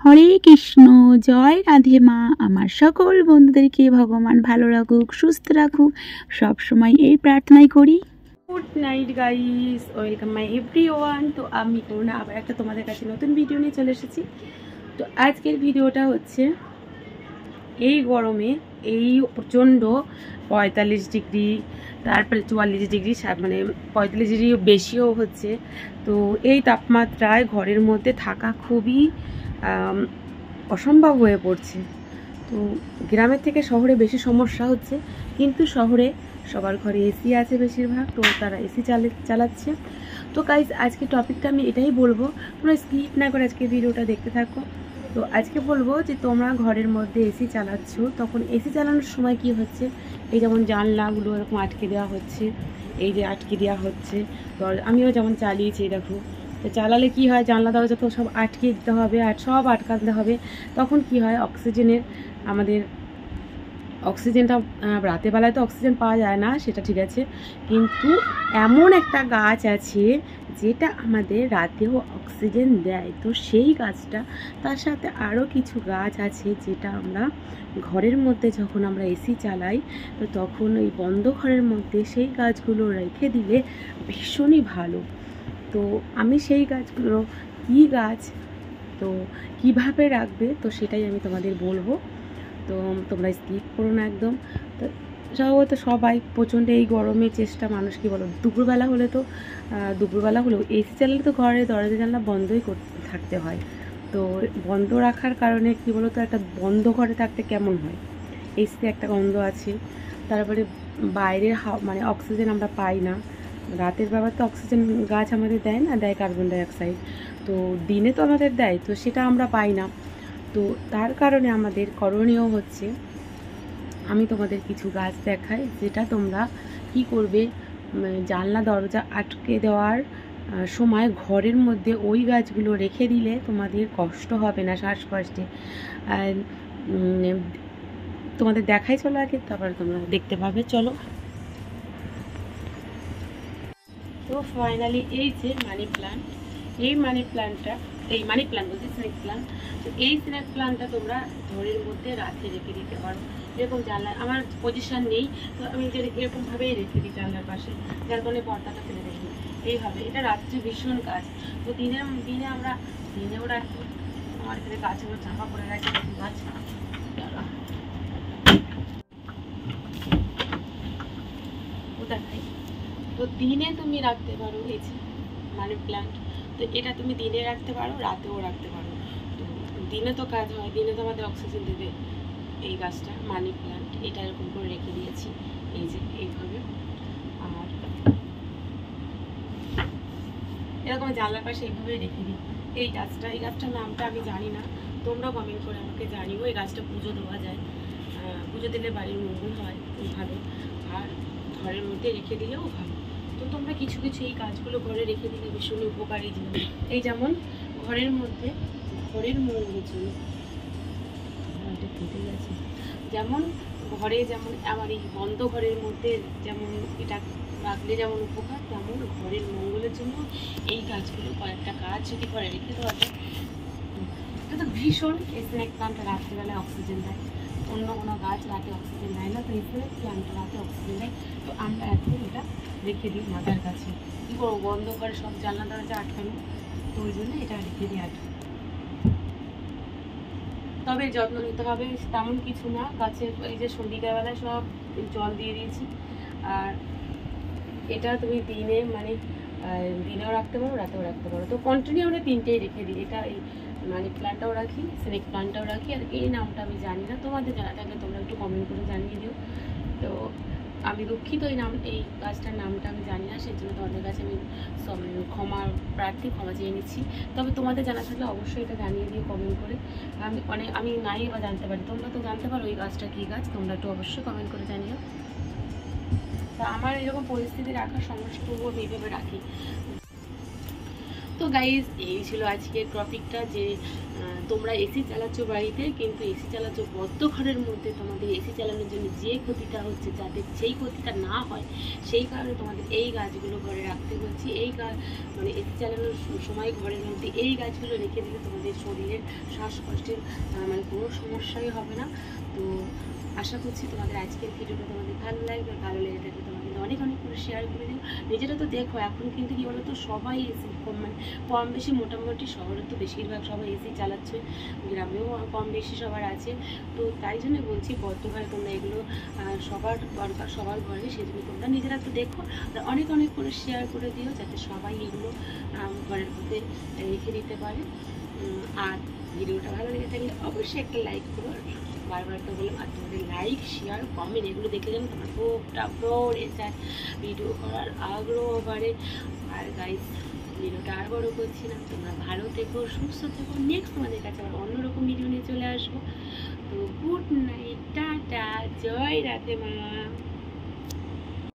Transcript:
হরে কৃষ্ণ, জয় রাধে মা। আমার সকল বন্ধুদেরকে ভগবান ভালো রাখুক, সুস্থ রাখুক, সবসময় এই প্রার্থনাই করি। Good night guys, welcome my everyone. তো আমি করুণা আবার একটা তোমাদের কাছে নতুন ভিডিও নিয়ে চলে এসেছি। তো আজকের ভিডিওটা হচ্ছে এই গরমে, এই প্রচণ্ড 45 ডিগ্রি, তারপরে 44 ডিগ্রি, মানে 45 ডিগ্রি বেশিও হচ্ছে। তো এই তাপমাত্রায় ঘরের মধ্যে থাকা খুবই অসম্ভব হয়ে পড়ছে। তো গ্রামের থেকে শহরে বেশি সমস্যা হচ্ছে, কিন্তু শহরে সবার ঘরে এসি আছে বেশিরভাগ, তো তারা এসি চালাচ্ছে। তো গাইস, আজকে টপিকটা আমি এটাই বলবো, তোমরা স্কিপ না করে আজকে ভিডিওটা দেখতে থাকো। তো আজকে বলবো যে তোমরা ঘরের মধ্যে এসি চালাচ্ছ, তখন এসি চালানোর সময় কি হচ্ছে, এই যেমন জানলাগুলো এরকম আটকে দেওয়া হচ্ছে, এই যে আটকে দেওয়া হচ্ছে। তো আমিও যেমন চালিয়েছি, দেখো। তো চালালে কি হয়, জানলা দরজা তো সব আটকে দিতে হবে, আর সব আটকাতে হবে। তখন কি হয়, অক্সিজেনের আমাদের অক্সিজেনটা রাতের বেলায় তো অক্সিজেন পাওয়া যায় না, সেটা ঠিক আছে, কিন্তু এমন একটা গাছ আছে যেটা আমাদের রাতেও অক্সিজেন দেয়। তো সেই গাছটা, তার সাথে আরও কিছু গাছ আছে যেটা আমরা ঘরের মধ্যে যখন আমরা এসি চালাই, তো তখন ওই বন্ধ ঘরের মধ্যে সেই গাছগুলো রেখে দিলে ভীষণই ভালো। তো আমি সেই গাছগুলো, কী গাছ, তো কিভাবে রাখবে, তো সেটাই আমি তোমাদের বলবো। তো তোমরা স্কিপ করো না একদম। তো সম্ভবত সবাই প্রচণ্ড এই গরমে চেষ্টা, মানুষ কি বলো, দুপুরবেলা হলেও এসি চালালে তো ঘরে দরজা জানলা বন্ধই থাকতে হয়। তো বন্ধ রাখার কারণে কি বলো তো, একটা বন্ধ ঘরে থাকতে কেমন হয়, এসিতে একটা গন্ধ আছে, তারপরে বাইরের মানে অক্সিজেন আমরা পাই না। রাতের বেলা তো অক্সিজেন গাছ আমাদের দেয় না, দেয় কার্বন ডাইঅক্সাইড। তো দিনে তো আমাদের দেয়, তো সেটা আমরা পাই না। তো তার কারণে আমাদের করণীয় হচ্ছে, আমি তোমাদের কিছু গাছ দেখাই, যেটা তোমরা কি করবে, জানলা দরজা আটকে দেওয়ার সময় ঘরের মধ্যে ওই গাছগুলো রেখে দিলে তোমাদের কষ্ট হবে না শ্বাসকষ্টে। আর তোমাদের দেখাই চলো আগে, তারপরে তোমরা দেখতে পাবে, চলো। তো ফাইনালি এই যে মানি প্লান্ট, এই মানি প্লান্ট বলছি, স্নেক প্লান্ট। তো এই স্নেক প্লান্টটা তোমরা ঘরের মধ্যে রাতে রেখে দিতে পারো। এরকম জানলা, আমার পজিশন নেই, তো আমি এরকমভাবেই রেখে দিই জানলার পাশে, যার কারণে পর্দাটা ফেলে দেখি এইভাবে। এটা রাত্রে ভীষণ কাজ। তো দিনে আমরা দিনেও রাখি। আমার এখানে গাছগুলো চাপা পড়ে রাখি, গাছ ও দেখাই। তো দিনে তুমি রাখতে পারো এই যে মানি প্ল্যান্ট। তো এটা তুমি দিনে রাখতে পারো, রাতেও রাখতে পারো। তো দিনে তো কাজ হয়, দিনে তো আমাদের অক্সিজেন দেবে এই গাছটা, মানি প্ল্যান্ট। এটা এরকম করে রেখে দিয়েছি, এই যে এইভাবে। আর এরকম জানলার পাশে এইভাবে রেখে দিই এই গাছটার নামটা আমি জানি না, তোমরা কমেন্ট করে আমাকে জানিও। এই গাছটা পুজো দেওয়া যায়, পুজো দিলে বাড়ির মঙ্গল হয়, ভালো। আর ঘরের মধ্যে রেখে দিলেও ভালো। তো তোমরা কিছু কিছু এই গাছগুলো ঘরে রেখে দিলে ভীষণ উপকারী জিনিস। এই যেমন ঘরের মধ্যে, ঘরের মঙ্গলের জন্য কেটে গেছে, যেমন ঘরে, যেমন আমার এই বন্ধ ঘরের মধ্যে যেমন এটা রাখলে যেমন উপকার, তেমন ঘরের মঙ্গলের জন্য এই গাছগুলো, কয়েকটা গাছ যদি ঘরে রেখে দেওয়া যায়, এটা তো ভীষণ। স্নেক প্লান্ট রাত্রিবেলায় অক্সিজেন দেয়, অন্য কোনো গাছ রাতে অক্সিজেন দেয় না, তো স্নেক প্লান্ট রাতে অক্সিজেন দেয়। তো আমরা এখন এটা রেখে দিই মাথার কাছে। কী করবো, বন্ধ করে সব জানলা দরজা আটকানো, তো ওই জন্য এটা রেখে দিই আটকে। তবে যত্ন নিতে হবে, তেমন কিছু না। গাছের এই যে সন্ধিকাবেলায় সব জল দিয়ে দিয়েছি। আর এটা তুমি দিনে, মানে দিনেও রাখতে পারো, রাতেও রাখতে পারো। তো কন্টিনিউ আমরা তিনটেই রেখে দিই। এটা এই মানি প্ল্যান্টটাও রাখি, স্নেক প্ল্যান্টটাও রাখি। আর এই নামটা আমি জানি না, তোমাদের জানা থাকলে তোমরা একটু কমেন্ট করে জানিয়ে দিও। তো আমি দুঃখিত, এই গাছটার নামটা আমি জানি না, সেই জন্য তোমাদের কাছে আমি ক্ষমা চেয়ে নিচ্ছি। তবে তোমাদের জানা থাকলে অবশ্যই এটা জানিয়ে দিও কমেন্ট করে। আমি নাই বা জানতে পারি, তোমরা তো জানতে পারো এই গাছটা কী গাছ, তোমরা একটু অবশ্যই কমেন্ট করে জানিও। তা আমার এরকম পরিস্থিতি রাখার সমস্ত আমি এইভাবে রাখি। তো গাইজ এই ছিল আজকের টপিকটা, যে তোমরা এসি চালাচ্ছ বাড়িতে, কিন্তু এসি চালাচ্ছ বদ্ধ ঘরের মধ্যে। তোমাদের এসি চালানোর জন্য যে ক্ষতিটা হচ্ছে, যাতে সেই ক্ষতিটা না হয় সেই কারণে তোমাদের এই গাছগুলো ঘরে রাখতে বলছি। এই মানে এসি চালানোর সময় ঘরের মধ্যে এই গাছগুলো রেখে দিলে তোমাদের শরীরের শ্বাসকষ্টের মানে কোনো সমস্যাই হবে না। তো আশা করছি তোমাদের আজকের ভিডিওটা তোমাদের ভালো লাগবে। ভালো লেগে থাকলে তোমাদের অনেক অনেক করে শেয়ার করে দিও। নিজেরা তো দেখো এখন কিন্তু কী বলো তো, সবাই এসি মানে কম বেশি মোটামুটি, শহরে তো বেশিরভাগ সবাই এসি চালাচ্ছে, গ্রামেও কম বেশি সবার আছে। তো তাই জন্য বলছি বদ্ধ ঘরে তোমরা এগুলো সবার দরকার, সবার ঘরে, সেজন্য তোমরা নিজেরা তো দেখো আর অনেক অনেক করে শেয়ার করে দিও, যাতে সবাই এগুলো ঘরের মধ্যে রেখে দিতে পারে। আর ভিডিওটা ভালো লেগে থাকলে অবশ্যই একটা লাইক করো। বারবার তো বললাম, আর তোমাদের লাইক শেয়ার কমেন্ট এগুলো দেখলে যেন তোমার খুবটা পড়ে যায়, ভিডিও করার আগ্রহ বাড়ে। আর গাইস ভিডিওটা আর বড় করছি না, তোমরা ভালো থেকো, সুস্থ থেকো। নেক্সট তোমাদের কাছে আবার অন্যরকম ভিডিও নিয়ে চলে আসবো। তো গুড নাইট, টাটা, জয় রাধে মা।